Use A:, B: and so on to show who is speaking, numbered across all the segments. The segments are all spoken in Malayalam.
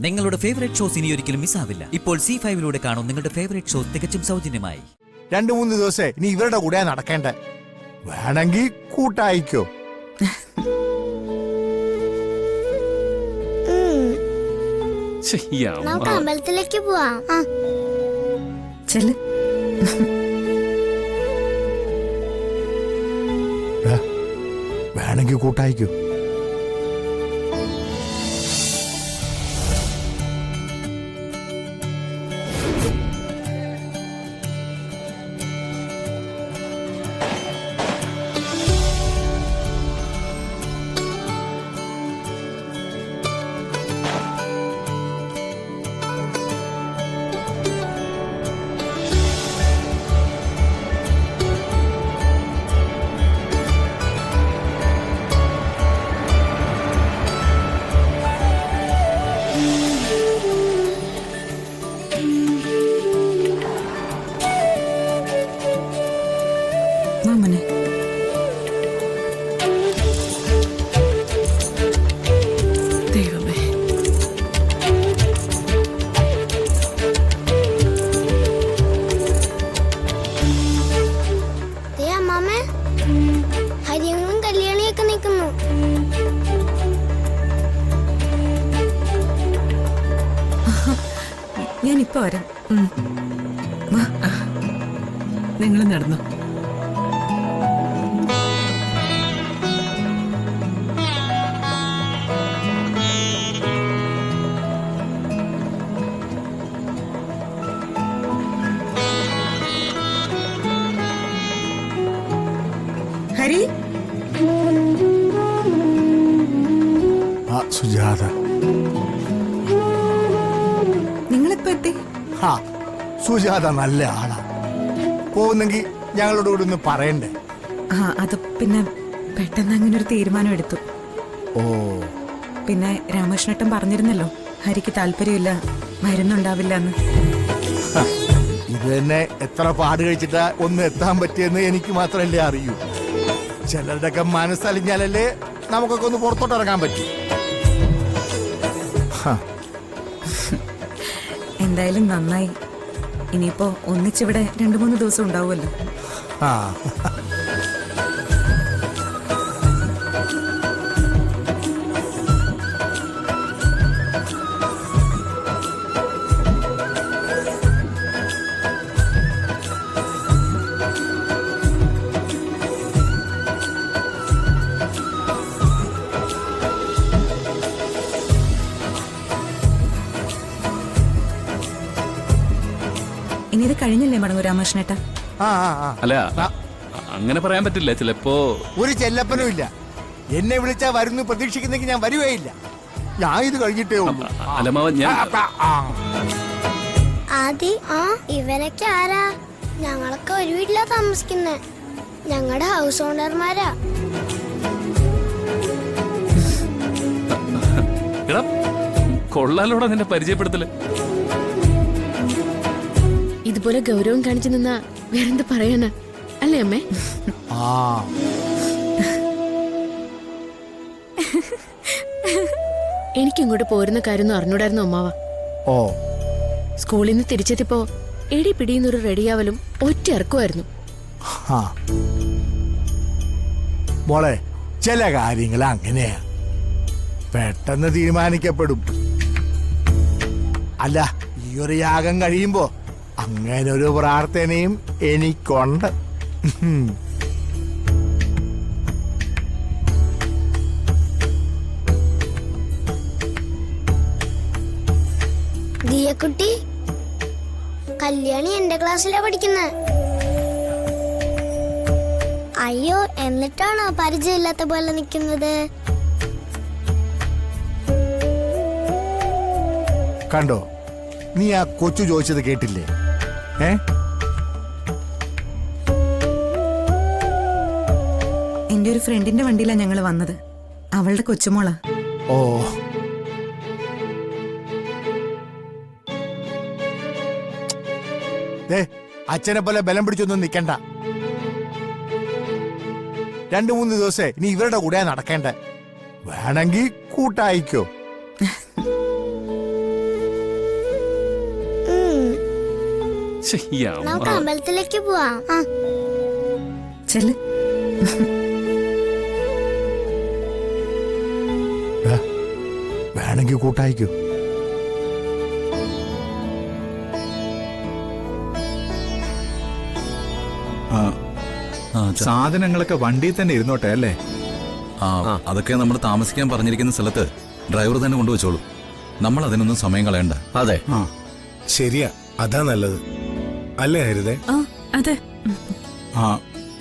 A: നിങ്ങളുടെ ഫേവറേറ്റ് ഷോസ് ഇനി ഒരിക്കലും മിസ്സാവില്ല. ഇപ്പോൾ C5 കാണും നിങ്ങളുടെ ഫേവറേറ്റ് ഷോസ് തികച്ചും സൗജന്യമായി.
B: 2-3 ദിവസം ഇനി ഇവരുടെ കൂടെ നടക്കേണ്ട. വേണമെങ്കിൽ കൂട്ടായിക്കോ.
C: നമുക്ക് അമ്പലത്തിലേക്ക് പോവാം.
B: വേണമെങ്കിൽ കൂട്ടായിക്കോ.
C: ഹരിയങ്ങളും കല്യാണിയൊക്കെ നിൽക്കുന്നു.
D: ഞാനിപ്പോ വരാം. നിങ്ങൾ നടന്നു. ഹരി,
B: സുജാത,
D: നിങ്ങളിപ്പോ എത്തി?
B: സുജാത നല്ല ആളാ. പോകുന്നെങ്കിൽ ഞങ്ങളോട് കൂടെ ഒന്ന് പറയണ്ടേ?
D: അത് പിന്നെ പെട്ടെന്ന് അങ്ങനെ ഒരു തീരുമാനം എടുത്തു.
B: ഓ,
D: പിന്നെ രാമകൃഷ്ണേട്ടൻ പറഞ്ഞിരുന്നല്ലോ ഹരിക്ക് താല്പര്യമില്ല, മരുന്നുണ്ടാവില്ല എന്ന്.
B: ഇത് തന്നെ എത്ര പാട് കഴിച്ചിട്ടാ ഒന്ന് എത്താൻ പറ്റിയെന്ന് എനിക്ക് മാത്രമല്ലേ അറിയൂ. ചിലരുടെയൊക്കെ മനസ്സലിഞ്ഞാലല്ലേ നമുക്കൊക്കെ ഒന്ന് പുറത്തോട്ട് ഇറങ്ങാൻ പറ്റും.
D: എന്തായാലും നന്നായി. ഇനിയിപ്പോ ഒന്നിച്ചിവിടെ 2-3 ദിവസം ഉണ്ടാവുമല്ലോ. ഇനി ഇത് കഴിഞ്ഞല്ലേ മടങ്ങൂ രാമകൃഷ്ണേട്ടാ?
E: അല്ല, അങ്ങനെ പറയാൻ പറ്റില്ല. ചിലപ്പോ
B: ഒരു ചെല്ലപ്പനും ഇല്ല. എന്നെ വിളിച്ചാ വരുന്നു പ്രതീക്ഷിക്കുന്നെങ്കിൽ ഞാൻ വരുവേയില്ല. ഞാൻ ഇത് കഴിഞ്ഞിട്ടേ ഉള്ളൂ.
C: ആദി, ഇവനൊക്കെ ആരാ? ഞങ്ങളൊക്കെ ഒരു വീട്ടിലാ താമസിക്കുന്നേ. ഞങ്ങളുടെ ഹൗസ് ഓണർമാരാ.
E: കൊള്ളാലോടാ നിന്റെ പരിചയപ്പെടുത്തല്.
F: ഇതുപോലെ ഗൗരവം കാണിച്ചു നിന്നാ വേറെന്ത് പറയാനാ, അല്ലേ അമ്മേ? എനിക്കിങ്ങോട്ട് പോരുന്ന കാര്യം അറിഞ്ഞൂടായിരുന്നു അമ്മാവ. സ്കൂളിൽ നിന്ന് തിരിച്ചെത്തിയപ്പോ എടി പിടിയുന്നൊരു റെഡിയാവലും ഒറ്റ ഇറക്കുമായിരുന്നു.
B: മോളെ, ചില കാര്യങ്ങൾ അങ്ങനെയാ, പെട്ടെന്ന് തീരുമാനിക്കപ്പെടും. അല്ല, ഈ ഒരു യാഗം കഴിയുമ്പോ അങ്ങനെ ഒരു പ്രാർത്ഥനയും എനിക്കുണ്ട്.
C: ദിയക്കുട്ടി, കല്യാണി എന്റെ ക്ലാസ്സിലാ പഠിക്കുന്നത്. അയ്യോ, എന്നിട്ടാണോ പരിചയമില്ലാത്ത പോലെ നിൽക്കുന്നത്?
B: കണ്ടോ, നീ ആ കൊച്ചു ചോദിച്ചത് കേട്ടില്ലേ?
D: എന്റെ ഒരു ഫ്രണ്ടിന്റെ വണ്ടിയിലാ ഞങ്ങൾ വന്നത്. അവളുടെ കൊച്ചുമോളാ.
B: ഓ, അച്ഛനെ പോലെ ബലം പിടിച്ചൊന്നും നിക്കണ്ട. 2-3 ദിവസം ഇനി ഇവരുടെ കൂടെ നടക്കേണ്ട. വേണമെങ്കിൽ കൂട്ടായിക്കോ.
E: ശ്ശെ, ഈ അമ്മ.
C: നമുക്ക് അമ്പലത്തിലേക്ക് പോവാം. ആ
D: ചെല്ല്.
B: വേണമെങ്കിൽ കൂട്ടായിക്കോ.
G: സാധനങ്ങളൊക്കെ വണ്ടിയിൽ തന്നെ ഇരുന്നോട്ടെ അല്ലേ?
H: അതൊക്കെ നമ്മൾ താമസിക്കാൻ പറഞ്ഞിരിക്കുന്ന സ്ഥലത്ത് ഡ്രൈവർ തന്നെ കൊണ്ടുവച്ചോളൂ. നമ്മൾ അതിനൊന്നും സമയം കളയണ്ട.
I: അതെ,
J: ശരിയാ, അതാ നല്ലത് അല്ലേ ഹരിതേ?
D: ആ അതെ.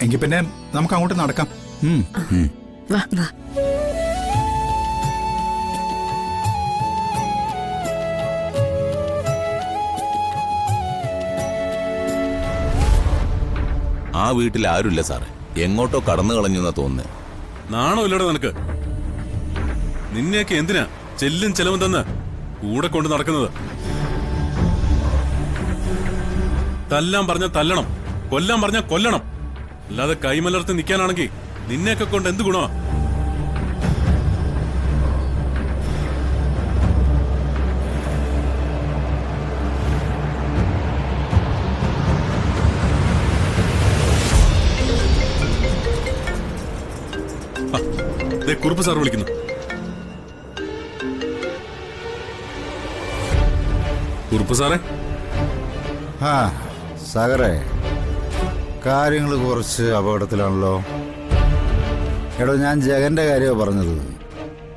G: എങ്കിൽ പിന്നെ നമുക്ക് അങ്ങോട്ട് നടക്കാം.
D: വാ വാ.
H: ആ വീട്ടിൽ ആരുമില്ല സാറേ, എങ്ങോട്ടോ കടന്നു കളഞ്ഞെന്നാ തോന്നുന്നേ.
E: നാണോ ഇല്ലടാ നിനക്ക്? നിന്നെയൊക്കെ എന്തിനാ ചെല്ലും ചെലവും തന്ന് കൂടെ കൊണ്ട് നടക്കുന്നത്? തല്ലാൻ പറഞ്ഞ തല്ലണം, കൊല്ലാൻ പറഞ്ഞ കൊല്ലണം. അല്ലാതെ കൈമലർത്തി നിൽക്കാനാണെങ്കിൽ നിന്നെയൊക്കെ കൊണ്ട് എന്ത് ഗുണമാ? കുറുപ്പ് സാർ വിളിക്കുന്നു. കുറുപ്പ് സാറേ.
K: സാഗറേ, കാര്യങ്ങൾ കുറച്ച് അപകടത്തിലാണല്ലോ. എടോ, ഞാൻ ജഗന്റെ കാര്യമാണ് പറഞ്ഞത്.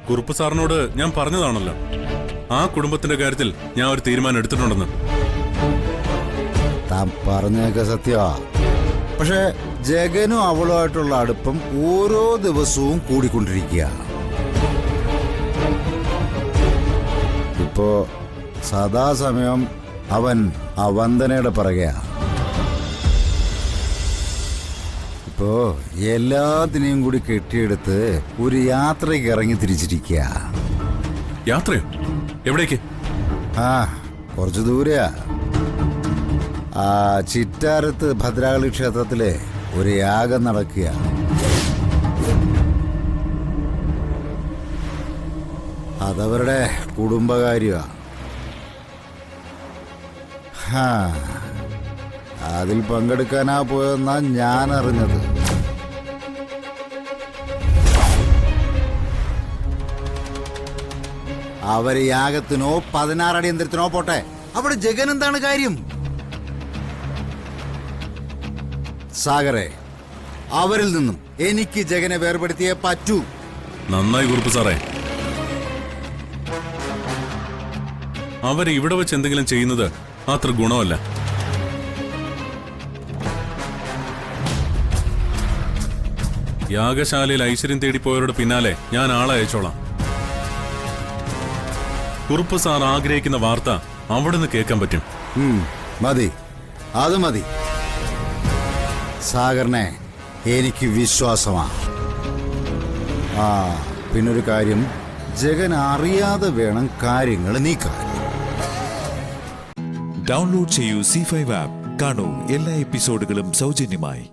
E: കുറുപ്പ് സാറിനോട് ഞാൻ പറഞ്ഞതാണല്ലോ, ആ കുടുംബത്തിന്റെ കാര്യത്തിൽ ഞാൻ ഒരു തീരുമാനം എടുത്തിട്ടുണ്ടെന്ന്.
K: താൻ പറഞ്ഞതൊക്കെ സത്യമാ. പക്ഷെ ജഗനും അവളുമായിട്ടുള്ള അടുപ്പം ഓരോ ദിവസവും കൂടിക്കൊണ്ടിരിക്കുക. ഇപ്പോ സദാസമയം അവൻ ആ വന്ദനയുടെ പിറകെയാ. ഇപ്പോ എല്ലാത്തിനെയും കൂടി കെട്ടിയെടുത്ത് ഒരു യാത്രയ്ക്ക് ഇറങ്ങി തിരിച്ചിരിക്കുക.
E: യാത്രയോ? എവിടേക്ക്?
K: കുറച്ചു ദൂരെയാ. ആ ചിറ്റാരത്ത് ഭദ്രാകാളി ക്ഷേത്രത്തിലെ ഒരു യാഗം നടക്കുക. അതവരുടെ കുടുംബകാര്യമാ. അതിൽ പങ്കെടുക്കാനാ പോയെന്നാ ഞാൻ അറിഞ്ഞത്. അവര് യാഗത്തിനോ 16 അടിയന്തരത്തിനോ പോട്ടെ, അവിടെ ജഗൻ എന്താണ് കാര്യം? സാഗറെ, അവരിൽ നിന്നും എനിക്ക് ജഗനെ വേർപെടുത്തിയേ പറ്റൂ.
E: നന്നായി കുറുപ്പ് സാറേ. അവരെ ഇവിടെ വെച്ച് എന്തെങ്കിലും ചെയ്യുന്നത് അത്ര ഗുണമല്ല. യാഗശാലയിൽ ഐശ്വര്യം തേടിപ്പോയവരുടെ പിന്നാലെ ഞാൻ ആളെ അയച്ചോളാം. കുറുപ്പ് സാർ ആഗ്രഹിക്കുന്ന വാർത്ത അവിടുന്ന് കേൾക്കാൻ പറ്റും.
K: മതി, അത് മതി. സാഗറിനെ എനിക്ക് വിശ്വാസമാ. പിന്നൊരു കാര്യം, ജഗൻ അറിയാതെ വേണം കാര്യങ്ങൾ നീക്കാൻ.
L: ഡൗൺലോഡ് ചെയ്യൂ C5 ആപ്പ്. കാണൂ എല്ലാ എപ്പിസോഡുകളും സൗജന്യമായി.